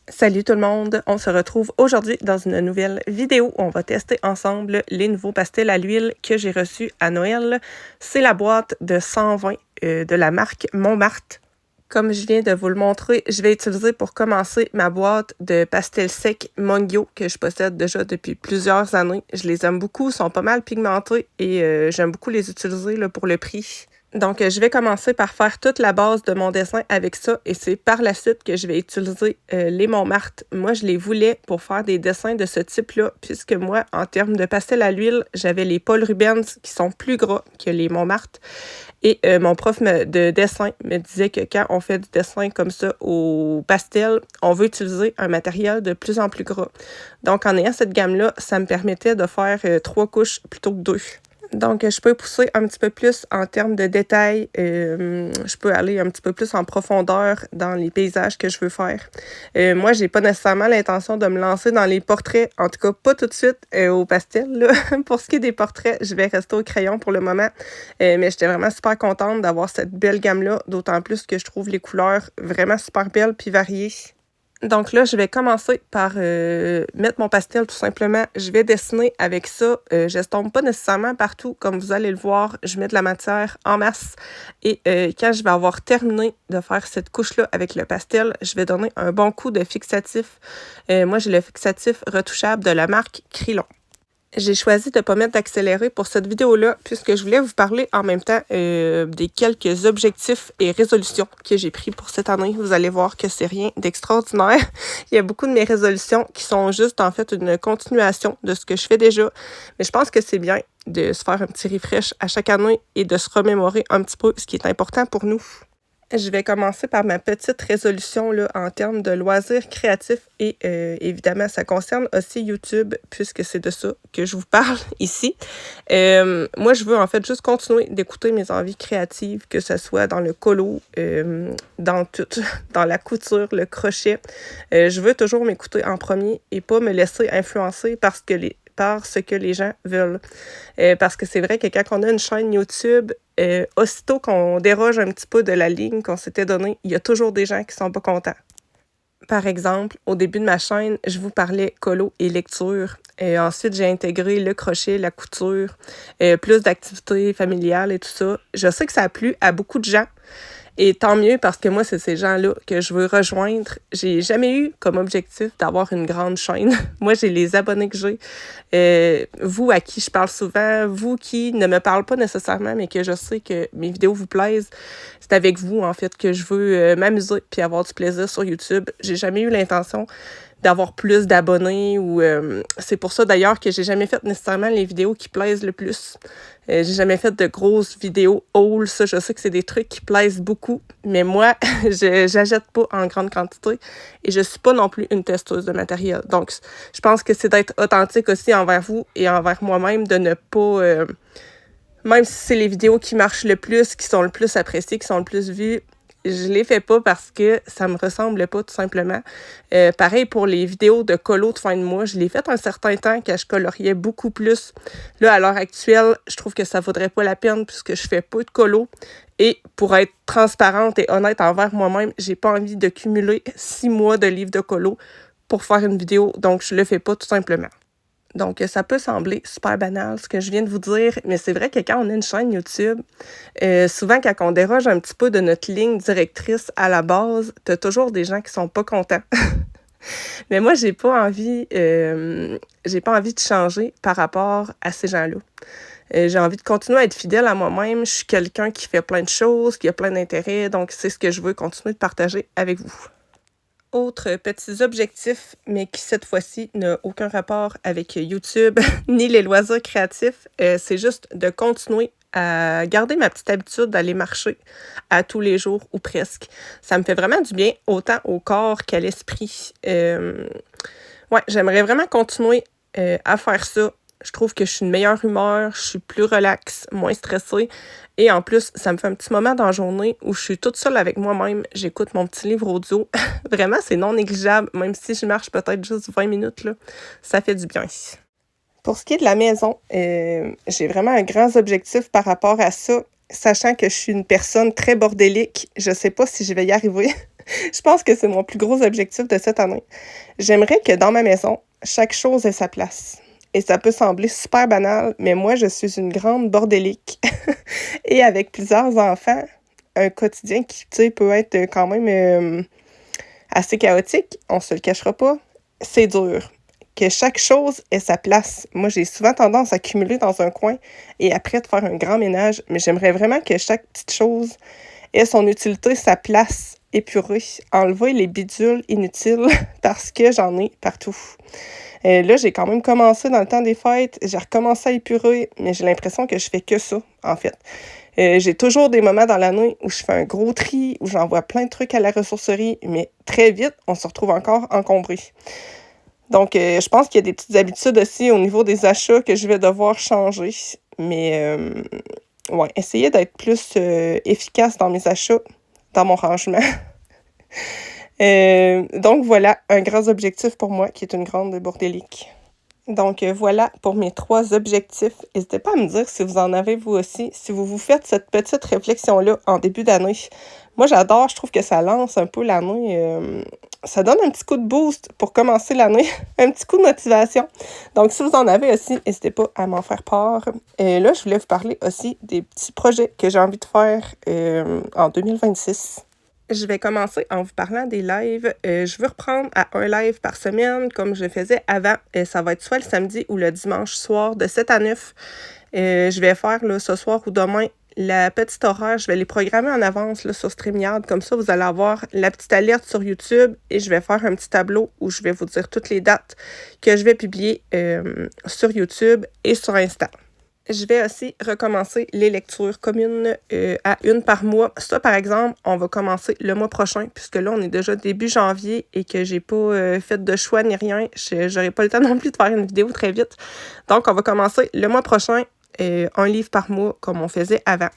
Salut tout le monde, on se retrouve aujourd'hui dans une nouvelle vidéo où on va tester ensemble les nouveaux pastels à l'huile que j'ai reçus à Noël. C'est la boîte de 120 de la marque Montmartre. Comme je viens de vous le montrer, je vais utiliser pour commencer ma boîte de pastels secs Mongyo que je possède déjà depuis plusieurs années. Je les aime beaucoup, ils sont pas mal pigmentés et j'aime beaucoup les utiliser là, pour le prix. Donc, je vais commencer par faire toute la base de mon dessin avec ça et c'est par la suite que je vais utiliser les Montmartre. Moi, je les voulais pour faire des dessins de ce type-là puisque moi, en termes de pastel à l'huile, j'avais les Paul Rubens qui sont plus gras que les Montmartre. Et mon prof de dessin me disait que quand on fait du dessin comme ça au pastel, on veut utiliser un matériel de plus en plus gras. Donc, en ayant cette gamme-là, ça me permettait de faire 3 couches plutôt que 2. Donc, je peux pousser un petit peu plus en termes de détails. Je peux aller un petit peu plus en profondeur dans les paysages que je veux faire. Moi, j'ai pas nécessairement l'intention de me lancer dans les portraits, en tout cas pas tout de suite au pastel, là. Pour ce qui est des portraits, je vais rester au crayon pour le moment. Mais j'étais vraiment super contente d'avoir cette belle gamme-là, d'autant plus que je trouve les couleurs vraiment super belles puis variées. Donc là, je vais commencer par mettre mon pastel tout simplement. Je vais dessiner avec ça. J'estompe pas nécessairement partout. Comme vous allez le voir, je mets de la matière en masse. Et quand je vais avoir terminé de faire cette couche-là avec le pastel, je vais donner un bon coup de fixatif. Moi, j'ai le fixatif retouchable de la marque Krylon. J'ai choisi de ne pas mettre d'accéléré pour cette vidéo-là puisque je voulais vous parler en même temps des quelques objectifs et résolutions que j'ai pris pour cette année. Vous allez voir que c'est rien d'extraordinaire. Il y a beaucoup de mes résolutions qui sont juste en fait une continuation de ce que je fais déjà. Mais je pense que c'est bien de se faire un petit refresh à chaque année et de se remémorer un petit peu ce qui est important pour nous. Je vais commencer par ma petite résolution là, en termes de loisirs créatifs et évidemment, ça concerne aussi YouTube puisque c'est de ça que je vous parle ici. Moi, je veux en fait juste continuer d'écouter mes envies créatives, que ce soit dans le colo, dans tout, dans la couture, le crochet. Je veux toujours m'écouter en premier et pas me laisser influencer par ce que les gens veulent. Parce que c'est vrai que quand on a une chaîne YouTube, aussitôt qu'on déroge un petit peu de la ligne qu'on s'était donnée, il y a toujours des gens qui sont pas contents. Par exemple, au début de ma chaîne, je vous parlais colo et lecture. Ensuite, j'ai intégré le crochet, la couture, plus d'activités familiales et tout ça. Je sais que ça a plu à beaucoup de gens. Et tant mieux parce que moi, c'est ces gens-là que je veux rejoindre. J'ai jamais eu comme objectif d'avoir une grande chaîne. Moi, j'ai les abonnés que j'ai. Vous à qui je parle souvent, vous qui ne me parlez pas nécessairement, mais que je sais que mes vidéos vous plaisent, c'est avec vous, en fait, que je veux m'amuser puis avoir du plaisir sur YouTube. J'ai jamais eu l'intention d'avoir plus d'abonnés ou c'est pour ça d'ailleurs que j'ai jamais fait nécessairement les vidéos qui plaisent le plus. J'ai jamais fait de grosses vidéos haul, ça je sais que c'est des trucs qui plaisent beaucoup, mais moi j'achète pas en grande quantité et je suis pas non plus une testeuse de matériel. Donc je pense que c'est d'être authentique aussi envers vous et envers moi-même, de ne pas même si c'est les vidéos qui marchent le plus, qui sont le plus appréciées, qui sont le plus vues, je les fais pas parce que ça me ressemble pas, tout simplement. Pareil pour les vidéos de colo de fin de mois. Je l'ai fait un certain temps quand je coloriais beaucoup plus. Là, à l'heure actuelle, je trouve que ça vaudrait pas la peine puisque je fais peu de colo. Et pour être transparente et honnête envers moi-même, j'ai pas envie de cumuler 6 mois de livres de colo pour faire une vidéo. Donc, je le fais pas, tout simplement. Donc, ça peut sembler super banal, ce que je viens de vous dire, mais c'est vrai que quand on a une chaîne YouTube, souvent, quand on déroge un petit peu de notre ligne directrice à la base, t'as toujours des gens qui sont pas contents. Mais moi, j'ai pas envie de changer par rapport à ces gens-là. J'ai envie de continuer à être fidèle à moi-même. Je suis quelqu'un qui fait plein de choses, qui a plein d'intérêts, donc c'est ce que je veux continuer de partager avec vous. Autres petits objectifs, mais qui cette fois-ci n'a aucun rapport avec YouTube ni les loisirs créatifs, c'est juste de continuer à garder ma petite habitude d'aller marcher à tous les jours ou presque. Ça me fait vraiment du bien, autant au corps qu'à l'esprit. Ouais, j'aimerais vraiment continuer à faire ça. Je trouve que je suis une meilleure humeur, je suis plus relaxe, moins stressée. Et en plus, ça me fait un petit moment dans la journée où je suis toute seule avec moi-même. J'écoute mon petit livre audio. Vraiment, c'est non négligeable. Même si je marche peut-être juste 20 minutes, là, ça fait du bien. Pour ce qui est de la maison, j'ai vraiment un grand objectif par rapport à ça. Sachant que je suis une personne très bordélique, je sais pas si je vais y arriver. Je pense que c'est mon plus gros objectif de cette année. J'aimerais que dans ma maison, chaque chose ait sa place. Et ça peut sembler super banal, mais moi, je suis une grande bordélique. Et avec plusieurs enfants, un quotidien qui, tu sais, peut être quand même assez chaotique, on se le cachera pas, c'est dur. Que chaque chose ait sa place. Moi, j'ai souvent tendance à cumuler dans un coin et après de faire un grand ménage, mais j'aimerais vraiment que chaque petite chose ait son utilité, sa place épurée. Enlever les bidules inutiles parce que j'en ai partout. Là, j'ai quand même commencé dans le temps des fêtes, j'ai recommencé à épurer, mais j'ai l'impression que je fais que ça, en fait. J'ai toujours des moments dans l'année où je fais un gros tri, où j'envoie plein de trucs à la ressourcerie, mais très vite, on se retrouve encore encombré. Donc, je pense qu'il y a des petites habitudes aussi au niveau des achats que je vais devoir changer. Mais, ouais, essayer d'être plus efficace dans mes achats, dans mon rangement. Donc, voilà, un grand objectif pour moi qui est une grande bordélique. Donc, voilà pour mes 3 objectifs. N'hésitez pas à me dire si vous en avez vous aussi, si vous vous faites cette petite réflexion-là en début d'année. Moi, j'adore, je trouve que ça lance un peu l'année. Ça donne un petit coup de boost pour commencer l'année, un petit coup de motivation. Donc, si vous en avez aussi, n'hésitez pas à m'en faire part. Là, je voulais vous parler aussi des petits projets que j'ai envie de faire en 2026. Je vais commencer en vous parlant des lives. Je veux reprendre à un live par semaine comme je le faisais avant. Ça va être soit le samedi ou le dimanche soir de 7 à 9. Je vais faire là, ce soir ou demain la petite horaire. Je vais les programmer en avance là, sur StreamYard. Comme ça, vous allez avoir la petite alerte sur YouTube et je vais faire un petit tableau où je vais vous dire toutes les dates que je vais publier sur YouTube et sur Insta. Je vais aussi recommencer les lectures communes à une par mois. Ça, par exemple, on va commencer le mois prochain, puisque là, on est déjà début janvier et que j'ai pas fait de choix ni rien. J'aurai pas le temps non plus de faire une vidéo très vite. Donc, on va commencer le mois prochain, un livre par mois, comme on faisait avant.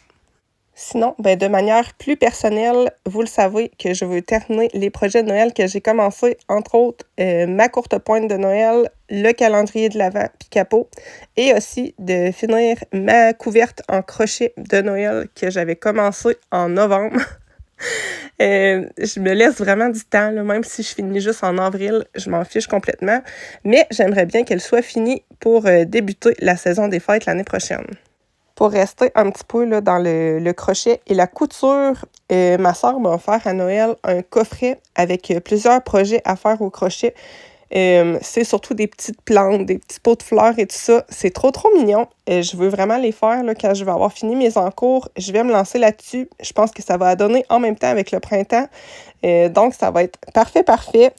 Sinon, de manière plus personnelle, vous le savez que je veux terminer les projets de Noël que j'ai commencé, entre autres ma courte pointe de Noël, le calendrier de l'Avent puis capot, et aussi de finir ma couverte en crochet de Noël que j'avais commencé en novembre. Je me laisse vraiment du temps, là, même si je finis juste en avril, je m'en fiche complètement, mais j'aimerais bien qu'elle soit finie pour débuter la saison des fêtes l'année prochaine. Pour rester un petit peu là, dans le crochet et la couture, ma soeur m'a offert à Noël un coffret avec plusieurs projets à faire au crochet. C'est surtout des petites plantes, des petits pots de fleurs et tout ça. C'est trop, trop mignon. Je veux vraiment les faire là, quand je vais avoir fini mes encours. Je vais me lancer là-dessus. Je pense que ça va donner en même temps avec le printemps. Donc, ça va être parfait, parfait.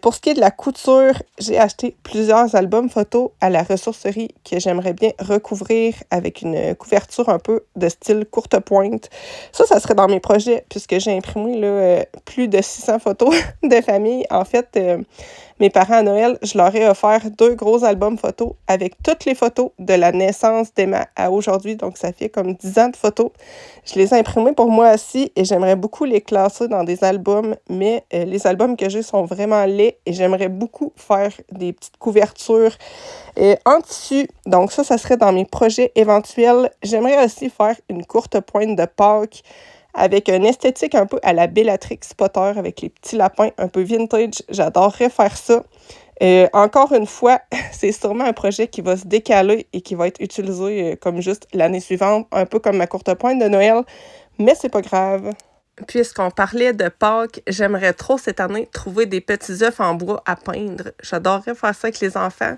Pour ce qui est de la couture, j'ai acheté plusieurs albums photos à la ressourcerie que j'aimerais bien recouvrir avec une couverture un peu de style courte pointe. Ça serait dans mes projets puisque j'ai imprimé là, plus de 600 photos de famille. En fait, mes parents à Noël, je leur ai offert 2 gros albums photos avec toutes les photos de la naissance d'Emma à aujourd'hui. Donc, ça fait comme 10 ans de photos. Je les ai imprimées pour moi aussi et j'aimerais beaucoup les classer dans des albums, mais les albums que j'ai sont vraiment laids et j'aimerais beaucoup faire des petites couvertures en tissu. Donc, ça serait dans mes projets éventuels. J'aimerais aussi faire une courte pointe de Pâques avec une esthétique un peu à la Bellatrix Potter, avec les petits lapins un peu vintage. J'adorerais faire ça. Encore une fois, c'est sûrement un projet qui va se décaler et qui va être utilisé comme juste l'année suivante, un peu comme ma courte pointe de Noël, mais c'est pas grave. Puisqu'on parlait de Pâques, j'aimerais trop cette année trouver des petits œufs en bois à peindre. J'adorerais faire ça avec les enfants.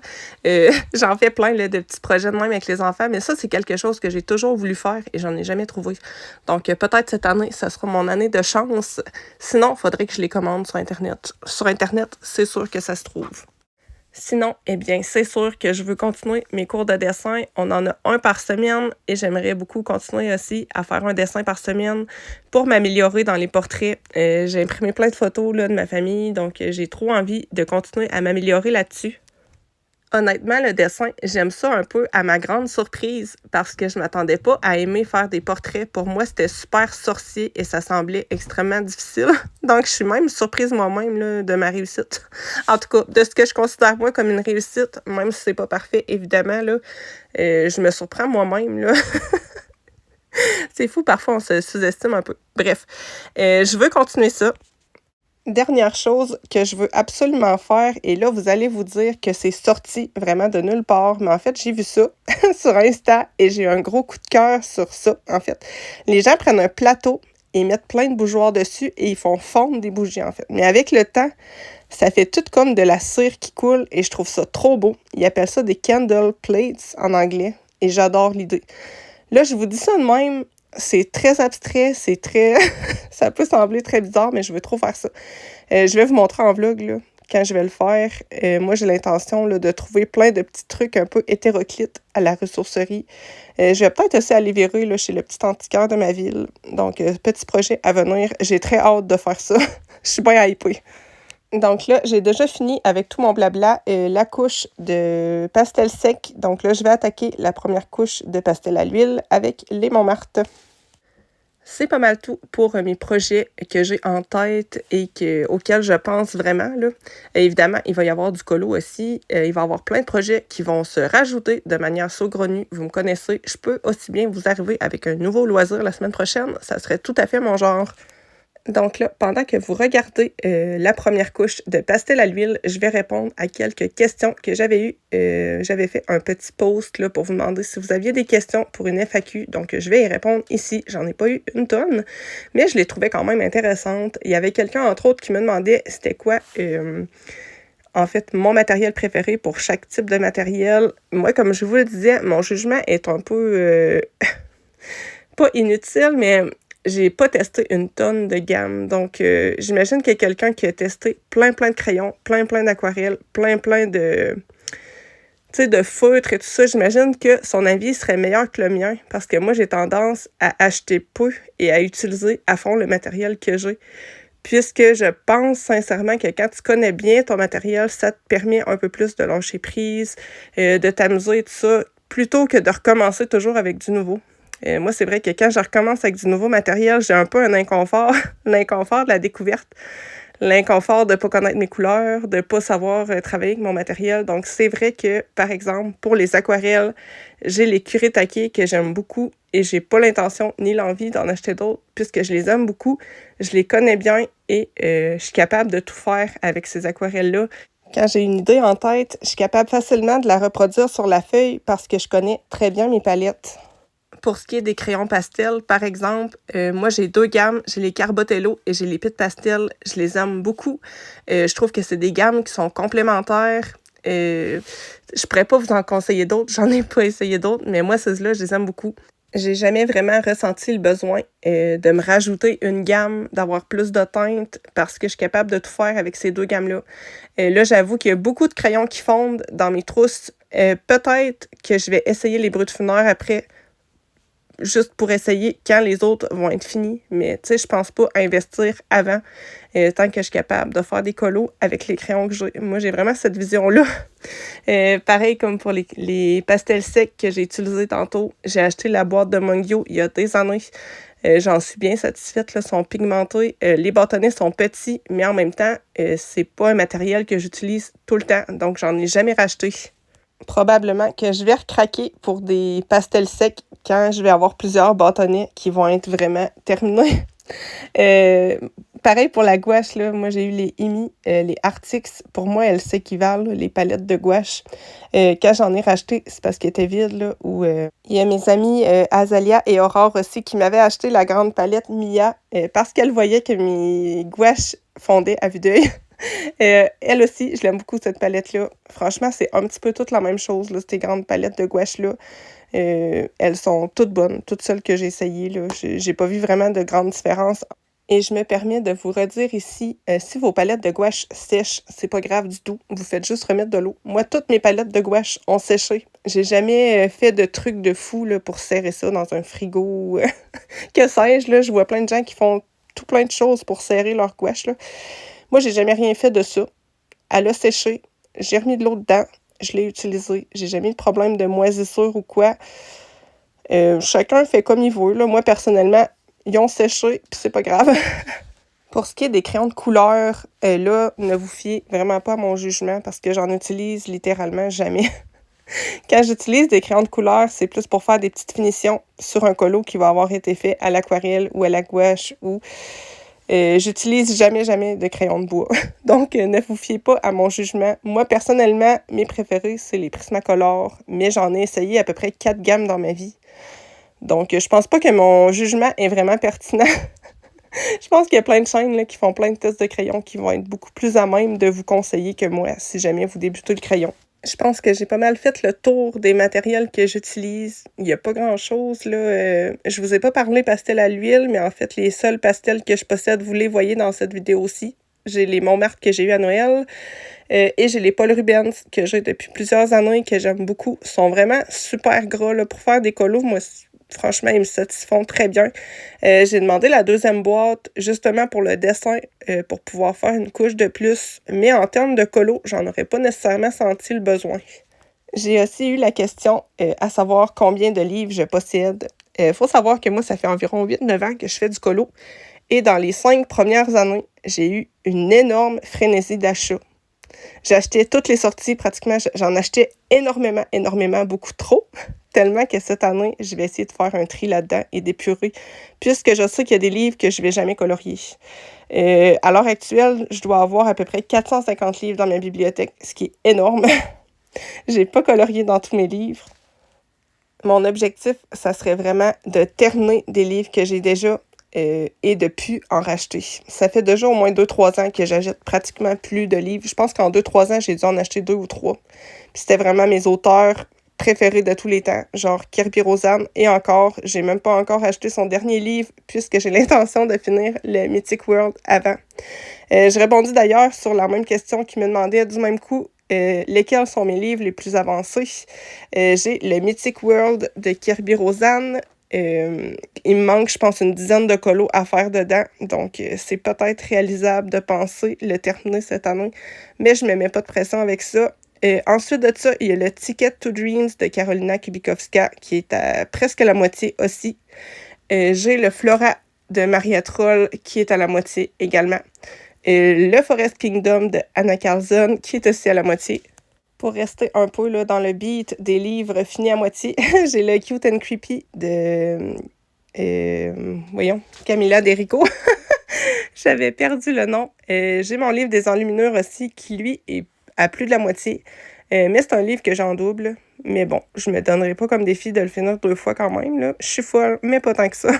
J'en fais plein là, de petits projets de même avec les enfants, mais ça, c'est quelque chose que j'ai toujours voulu faire et j'en ai jamais trouvé. Donc, peut-être cette année, ça sera mon année de chance. Sinon, il faudrait que je les commande sur Internet. Sur Internet, c'est sûr que ça se trouve. Sinon, eh bien, c'est sûr que je veux continuer mes cours de dessin. On en a un par semaine et j'aimerais beaucoup continuer aussi à faire un dessin par semaine pour m'améliorer dans les portraits. J'ai imprimé plein de photos là, de ma famille, donc j'ai trop envie de continuer à m'améliorer là-dessus. Honnêtement, le dessin, j'aime ça un peu à ma grande surprise parce que je m'attendais pas à aimer faire des portraits. Pour moi, c'était super sorcier et ça semblait extrêmement difficile. Donc, je suis même surprise moi-même là, de ma réussite. En tout cas, de ce que je considère moi comme une réussite, même si c'est pas parfait, évidemment, là, je me surprends moi-même, là. C'est fou, parfois, on se sous-estime un peu. Bref, je veux continuer ça. Dernière chose que je veux absolument faire, et là, vous allez vous dire que c'est sorti vraiment de nulle part, mais en fait, j'ai vu ça sur Insta et j'ai eu un gros coup de cœur sur ça, en fait. Les gens prennent un plateau et mettent plein de bougeoirs dessus et ils font fondre des bougies, en fait. Mais avec le temps, ça fait tout comme de la cire qui coule et je trouve ça trop beau. Ils appellent ça des candle plates en anglais et j'adore l'idée. Là, je vous dis ça de même, c'est très abstrait, c'est très... ça peut sembler très bizarre, mais je veux trop faire ça. Je vais vous montrer en vlog, là, quand je vais le faire. Moi, j'ai l'intention là, de trouver plein de petits trucs un peu hétéroclites à la ressourcerie. Je vais peut-être aussi aller verrer là, chez le petit antiquaire de ma ville. Donc, petit projet à venir. J'ai très hâte de faire ça. Je suis bien hypée. Donc là, j'ai déjà fini avec tout mon blabla, la couche de pastel sec. Donc là, je vais attaquer la première couche de pastel à l'huile avec les Montmartre. C'est pas mal tout pour mes projets que j'ai en tête et auxquels je pense vraiment, là. Évidemment, il va y avoir du colo aussi. Il va y avoir plein de projets qui vont se rajouter de manière saugrenue. Vous me connaissez, je peux aussi bien vous arriver avec un nouveau loisir la semaine prochaine. Ça serait tout à fait mon genre. Donc là, pendant que vous regardez la première couche de pastel à l'huile, je vais répondre à quelques questions que j'avais eues. J'avais fait un petit post là, pour vous demander si vous aviez des questions pour une FAQ. Donc, je vais y répondre ici. J'en ai pas eu une tonne, mais je les trouvais quand même intéressantes. Il y avait quelqu'un, entre autres, qui me demandait c'était quoi, en fait, mon matériel préféré pour chaque type de matériel. Moi, comme je vous le disais, mon jugement est un peu... pas inutile, mais... J'ai pas testé une tonne de gamme, donc j'imagine qu'il y a quelqu'un qui a testé plein de crayons, plein d'aquarelles, plein de, tu sais, de feutres et tout ça. J'imagine que son avis serait meilleur que le mien, parce que moi, j'ai tendance à acheter peu et à utiliser à fond le matériel que j'ai. Puisque je pense sincèrement que quand tu connais bien ton matériel, ça te permet un peu plus de lâcher prise, de t'amuser et tout ça, plutôt que de recommencer toujours avec du nouveau. Moi, c'est vrai que quand je recommence avec du nouveau matériel, j'ai un peu un inconfort, l'inconfort de la découverte, l'inconfort de ne pas connaître mes couleurs, de ne pas savoir travailler avec mon matériel. Donc, c'est vrai que, par exemple, pour les aquarelles, j'ai les Kuretake que j'aime beaucoup et j'ai pas l'intention ni l'envie d'en acheter d'autres puisque je les aime beaucoup, je les connais bien et je suis capable de tout faire avec ces aquarelles-là. Quand j'ai une idée en tête, je suis capable facilement de la reproduire sur la feuille parce que je connais très bien mes palettes. Pour ce qui est des crayons pastels, par exemple, moi, j'ai 2 gammes. J'ai les Carbotello et j'ai les Pitt Pastel. Je les aime beaucoup. Je trouve que c'est des gammes qui sont complémentaires. Je pourrais pas vous en conseiller d'autres. J'en ai pas essayé d'autres, mais moi, ceux-là, je les aime beaucoup. J'ai jamais vraiment ressenti le besoin de me rajouter une gamme, d'avoir plus de teintes, parce que je suis capable de tout faire avec ces 2 gammes-là. Là, j'avoue qu'il y a beaucoup de crayons qui fondent dans mes trousses. Peut-être que je vais essayer les bruts de funeur après, juste pour essayer quand les autres vont être finis. Mais tu sais, je pense pas investir avant, tant que je suis capable de faire des colos avec les crayons que j'ai. Moi, j'ai vraiment cette vision-là. Pareil comme pour les pastels secs que j'ai utilisés tantôt. J'ai acheté la boîte de Mungyo il y a des années. J'en suis bien satisfaite, là, sont pigmentés. Les bâtonnets sont petits, mais en même temps, c'est pas un matériel que j'utilise tout le temps, donc j'en ai jamais racheté. Probablement que je vais recraquer pour des pastels secs quand je vais avoir plusieurs bâtonnets qui vont être vraiment terminés. Pareil pour la gouache, là, moi j'ai eu les Imi, les Artix. Pour moi, elles s'équivalent, les palettes de gouache. Quand j'en ai racheté, c'est parce qu'elles étaient vides. Là, il y a mes amies Azalia et Aurore aussi qui m'avaient acheté la grande palette Mia parce qu'elles voyaient que mes gouaches fondaient à vue d'œil. Elle aussi, je l'aime beaucoup cette palette-là. Franchement, c'est un petit peu toute la même chose, là, ces grandes palettes de gouache-là. Elles sont toutes bonnes, toutes celles que j'ai essayées, là. J'ai pas vu vraiment de grande différence. Et je me permets de vous redire ici, si vos palettes de gouache sèchent, c'est pas grave du tout. Vous faites juste remettre de l'eau. Moi, toutes mes palettes de gouache ont séché. J'ai jamais fait de trucs de fou là, pour serrer ça dans un frigo. Que sais-je, là, je vois plein de gens qui font tout plein de choses pour serrer leur gouache, là. Moi, j'ai jamais rien fait de ça. Elle a séché, j'ai remis de l'eau dedans, je l'ai utilisée. J'ai jamais eu de problème de moisissure ou quoi. Chacun fait comme il veut. Là. Moi, personnellement, ils ont séché, puis c'est pas grave. Pour ce qui est des crayons de couleur, là, ne vous fiez vraiment pas à mon jugement parce que j'en utilise littéralement jamais. Quand j'utilise des crayons de couleur, c'est plus pour faire des petites finitions sur un colo qui va avoir été fait à l'aquarelle ou à la gouache ou J'utilise jamais de crayon de bois. Donc, ne vous fiez pas à mon jugement. Moi, personnellement, mes préférés, c'est les Prismacolor, mais j'en ai essayé à peu près 4 gammes dans ma vie. Donc, je pense pas que mon jugement est vraiment pertinent. Je pense qu'il y a plein de chaînes là, qui font plein de tests de crayons qui vont être beaucoup plus à même de vous conseiller que moi, si jamais vous débutez le crayon. Je pense que j'ai pas mal fait le tour des matériels que j'utilise. Il n'y a pas grand-chose, là. Je vous ai pas parlé pastel à l'huile, mais en fait, les seuls pastels que je possède, vous les voyez dans cette vidéo aussi. J'ai les Montmartre que j'ai eu à Noël et j'ai les Paul Rubens que j'ai depuis plusieurs années, que j'aime beaucoup. Ils sont vraiment super gras, là. Pour faire des colos, moi, franchement, ils me satisfont très bien. J'ai demandé la deuxième boîte justement pour le dessin, pour pouvoir faire une couche de plus. Mais en termes de colo, j'en aurais pas nécessairement senti le besoin. J'ai aussi eu la question à savoir combien de livres je possède. Faut savoir que moi, ça fait environ 8-9 ans que je fais du colo. Et dans les 5 premières années, j'ai eu une énorme frénésie d'achat. J'achetais toutes les sorties, pratiquement, j'en achetais énormément, beaucoup trop, tellement que cette année, je vais essayer de faire un tri là-dedans et d'épurer, puisque je sais qu'il y a des livres que je vais jamais colorier. À l'heure actuelle, je dois avoir à peu près 450 livres dans ma bibliothèque, ce qui est énorme. J'ai pas colorié dans tous mes livres. Mon objectif, ça serait vraiment de terminer des livres que j'ai déjà et de plus en racheter. Ça fait déjà au moins 2-3 ans que j'achète pratiquement plus de livres. Je pense qu'en 2-3 ans, j'ai dû en acheter 2 ou 3. Puis c'était vraiment mes auteurs préférés de tous les temps, genre Kirby Rosanne. Et encore, j'ai même pas encore acheté son dernier livre puisque j'ai l'intention de finir le Mythic World avant. Je répondis d'ailleurs sur la même question qui me demandait du même coup lesquels sont mes livres les plus avancés. J'ai le Mythic World de Kirby Rosanne. Il me manque, je pense, une dizaine de colos à faire dedans. Donc, c'est peut-être réalisable de penser le terminer cette année. Mais je ne me mets pas de pression avec ça. Ensuite de ça, il y a le Ticket to Dreams de Karolina Kubikowska qui est à presque la moitié aussi. J'ai le Flora de Maria Troll qui est à la moitié également. Le Forest Kingdom de Anna Carlson qui est aussi à la moitié. Pour rester un peu là, dans le beat des livres finis à moitié, j'ai le Cute and Creepy de Camilla Derico. J'avais perdu le nom. J'ai mon livre des enluminures aussi qui, lui, est à plus de la moitié. Mais c'est un livre que j'en double. Mais bon, je me donnerai pas comme défi de le finir 2 fois quand même. Là. Je suis folle, mais pas tant que ça.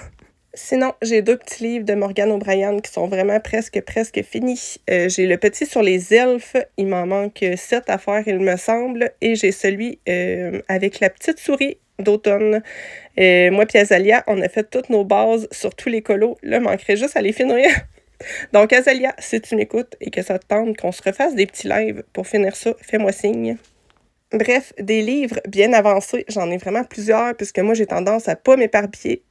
Sinon, j'ai 2 petits livres de Morgane O'Brien qui sont vraiment presque finis. J'ai le petit sur les elfes, il m'en manque 7 à faire, il me semble. Et j'ai celui avec la petite souris d'automne. Moi et Azalia, on a fait toutes nos bases sur tous les colos. Là, il manquerait juste à les finir. Donc, Azalia, si tu m'écoutes et que ça te tente qu'on se refasse des petits lives pour finir ça, fais-moi signe. Bref, des livres bien avancés, j'en ai vraiment plusieurs puisque moi, j'ai tendance à pas m'éparpiller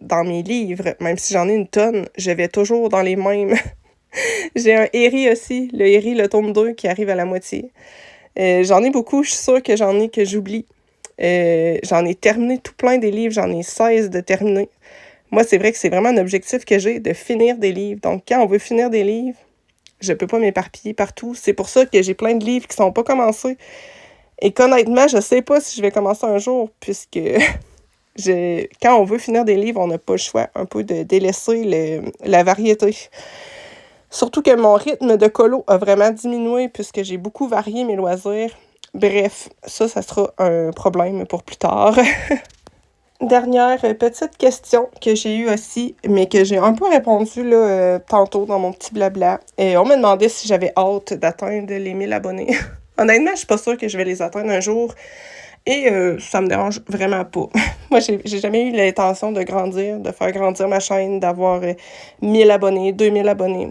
dans mes livres. Même si j'en ai une tonne, je vais toujours dans les mêmes. J'ai un Harry aussi, le Harry, le tome 2, qui arrive à la moitié. J'en ai beaucoup, je suis sûre que j'en ai que j'oublie. J'en ai terminé tout plein des livres, j'en ai 16 de terminer. Moi, c'est vrai que c'est vraiment un objectif que j'ai, de finir des livres. Donc, quand on veut finir des livres, je peux pas m'éparpiller partout. C'est pour ça que j'ai plein de livres qui sont pas commencés. Et qu'honnêtement, je sais pas si je vais commencer un jour, puisque... Quand on veut finir des livres, on n'a pas le choix un peu de délaisser la variété. Surtout que mon rythme de colo a vraiment diminué puisque j'ai beaucoup varié mes loisirs. Bref, ça sera un problème pour plus tard. Dernière petite question que j'ai eue aussi, mais que j'ai un peu répondu là, tantôt dans mon petit blabla. Et on me demandait si j'avais hâte d'atteindre les 1000 abonnés. Honnêtement, je suis pas sûre que je vais les atteindre un jour. Et ça me dérange vraiment pas. Moi, j'ai jamais eu l'intention de grandir, de faire grandir ma chaîne, d'avoir 1000 abonnés, 2000 abonnés.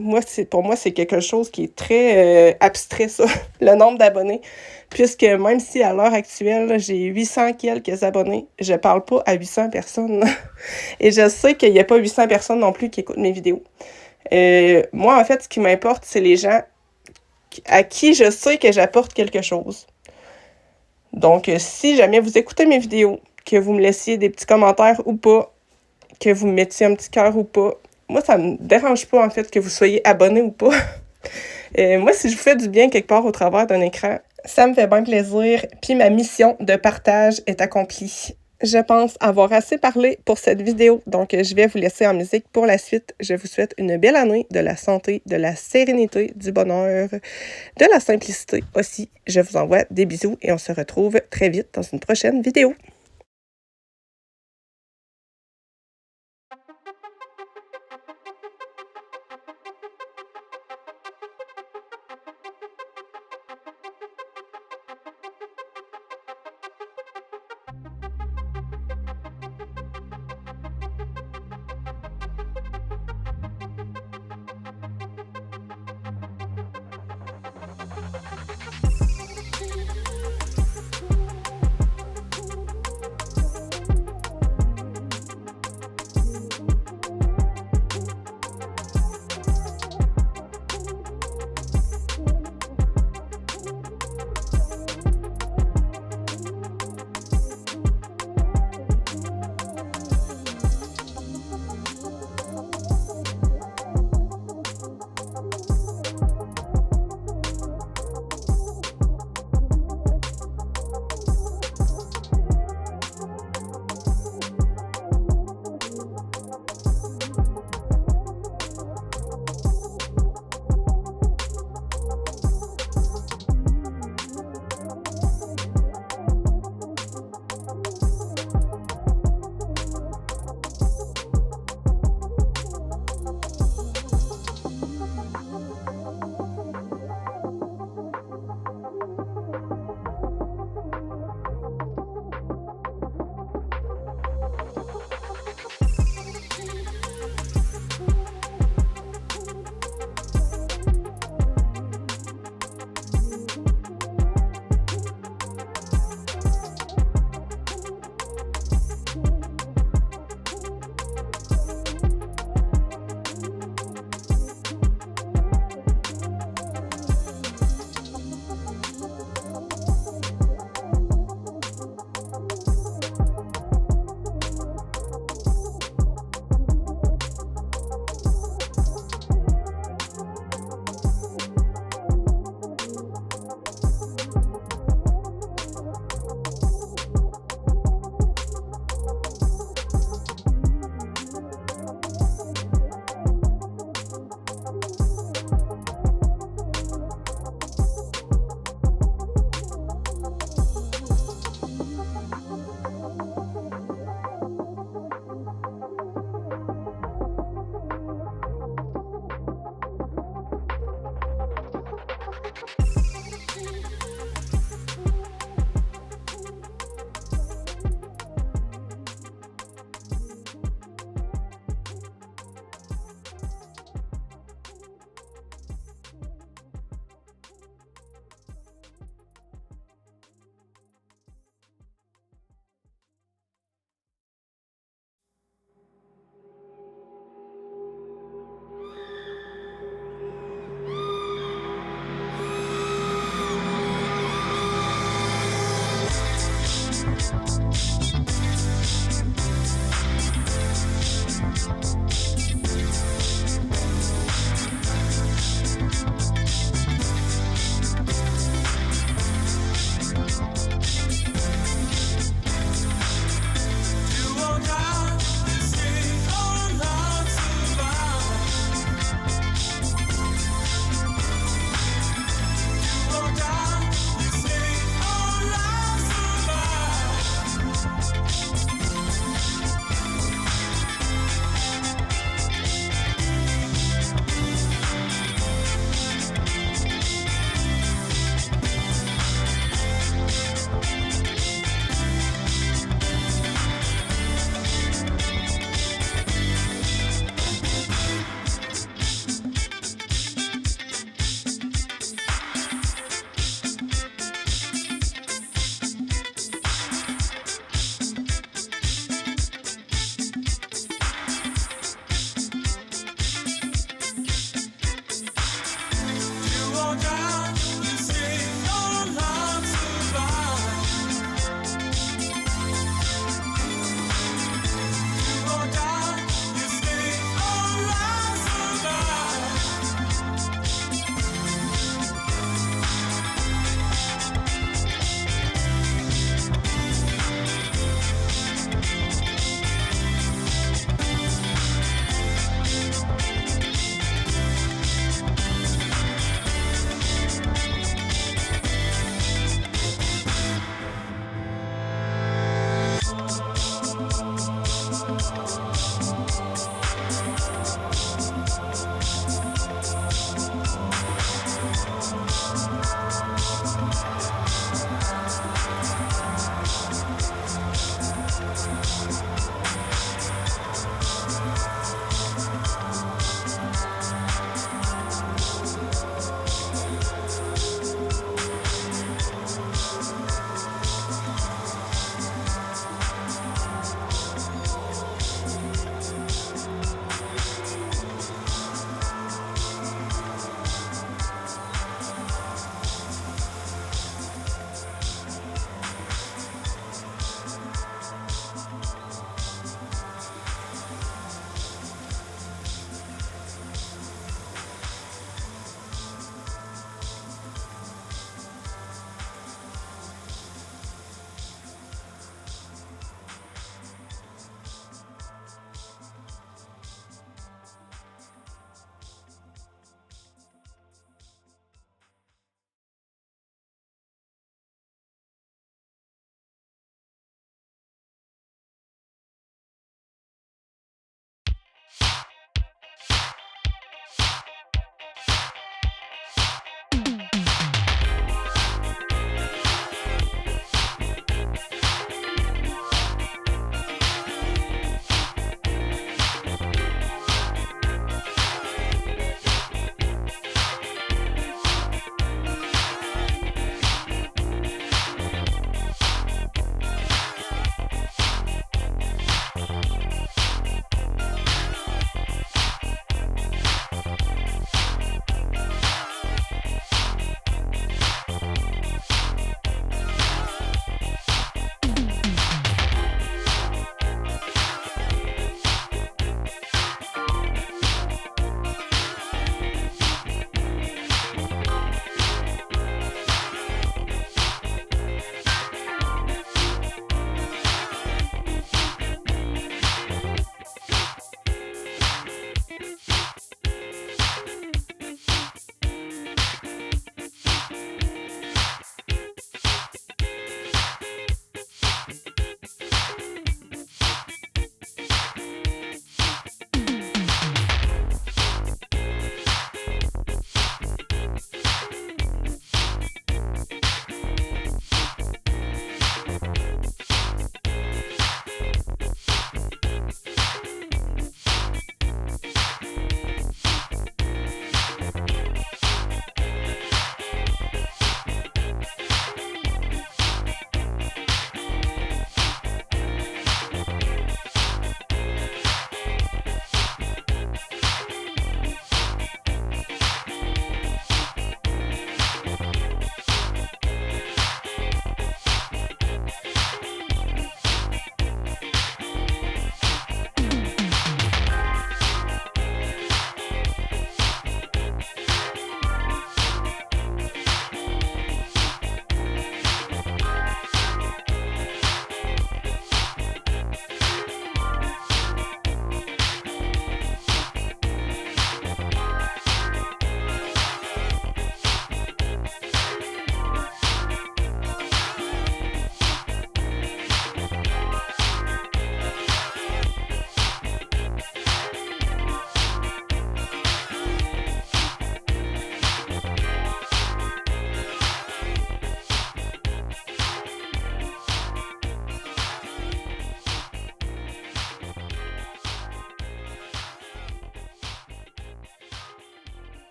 Pour moi, c'est quelque chose qui est très abstrait, ça, le nombre d'abonnés. Puisque même si à l'heure actuelle, j'ai 800 quelques abonnés, je parle pas à 800 personnes. Et je sais qu'il n'y a pas 800 personnes non plus qui écoutent mes vidéos. Moi, en fait, ce qui m'importe, c'est les gens à qui je sais que j'apporte quelque chose. Donc, si jamais vous écoutez mes vidéos, que vous me laissiez des petits commentaires ou pas, que vous me mettiez un petit cœur ou pas, moi, ça me dérange pas, en fait, que vous soyez abonné ou pas. Moi, si je vous fais du bien quelque part au travers d'un écran, ça me fait bien plaisir. Puis ma mission de partage est accomplie. Je pense avoir assez parlé pour cette vidéo, donc je vais vous laisser en musique pour la suite. Je vous souhaite une belle année, de la santé, de la sérénité, du bonheur, de la simplicité aussi. Je vous envoie des bisous et on se retrouve très vite dans une prochaine vidéo.